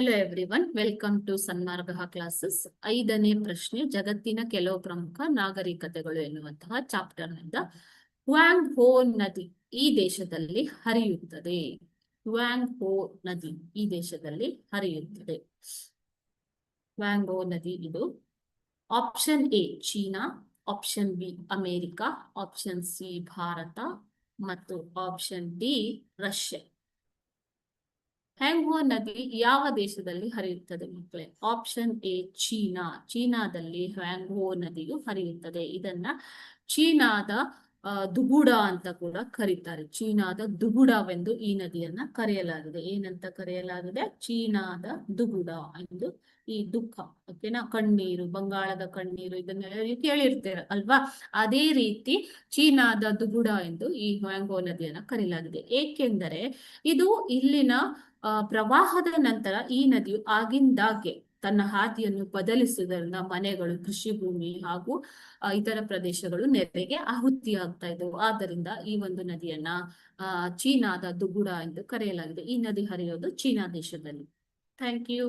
Hello everyone, welcome to Sanmarga classes. 5ನೇ ಪ್ರಶ್ನೆ, ಜಗತ್ತಿನ ಕೆಲವು ಪ್ರಮುಖ ನಾಗರಿಕತೆಗಳು ಎನ್ನುವಂತಹ ಚಾಪ್ಟರ್ ನಿಂದ. ಹುವಾಂಗ್ ಹೋ ನದಿ ಈ ದೇಶದಲ್ಲಿ ಹರಿಯುತ್ತದೆ. ಹುವಾಂಗ್ ಹೋ ನದಿ ಈ ದೇಶದಲ್ಲಿ ಹರಿಯುತ್ತದೆ. ಹುವಾಂಗ್ ಹೋ ನದಿ ಇದು option A China, option B America, option C Bharat ಮತ್ತು ಆಪ್ಷನ್ ಡಿ ರಷ್ಯಾ. ಹುವಾಂಗ್ ಹೋ ನದಿ ಯಾವ ದೇಶದಲ್ಲಿ ಹರಿಯುತ್ತದೆ ಮಕ್ಕಳೇ? Option A China. ಚೀನಾದಲ್ಲಿ ಹುವಾಂಗ್ ಹೋ ನದಿಯು ಹರಿಯುತ್ತದೆ. ಇದನ್ನ ಚೀನಾದ ದುಗುಡ ಅಂತ ಕೂಡ ಕರೀತಾರೆ. ಚೀನಾದ ದುಗುಡವೆಂದು ಈ ನದಿಯನ್ನ ಕರೆಯಲಾಗಿದೆ. ಏನಂತ ಕರೆಯಲಾಗಿದೆ? ಚೀನಾದ ದುಗುಡ ಎಂದು. ಈ ದುಃಖ, ಓಕೆನಾ, ಕಣ್ಣೀರು, ಬಂಗಾಳದ ಕಣ್ಣೀರು, ಇದನ್ನೆಲ್ಲ ಕೇಳಿರ್ತೀರ ಅಲ್ವಾ? ಅದೇ ರೀತಿ ಚೀನಾದ ದುಗುಡ ಎಂದು ಈ ಹುವಾಂಗ್ ಹೋ ನದಿಯನ್ನ ಕರೆಯಲಾಗಿದೆ. ಏಕೆಂದರೆ ಇದು ಇಲ್ಲಿನ ಪ್ರವಾಹದ ನಂತರ ಈ ನದಿಯು ಆಗಿಂದಾಗೆ ತನ್ನ ಹಾದಿಯನ್ನು ಬದಲಿಸುವುದರಿಂದ ಮನೆಗಳು, ಕೃಷಿ ಭೂಮಿ ಹಾಗೂ ಇತರ ಪ್ರದೇಶಗಳು ನೆರೆಗೆ ಆಹುತಿಯಾಗ್ತಾ ಇದ್ದವು. ಆದ್ದರಿಂದ ಈ ಒಂದು ನದಿಯನ್ನ ಚೀನಾದ ದುಗುಡ ಎಂದು ಕರೆಯಲಾಗಿದೆ. ಈ ನದಿ ಹರಿಯೋದು ಚೀನಾ ದೇಶದಲ್ಲಿ. Thank you.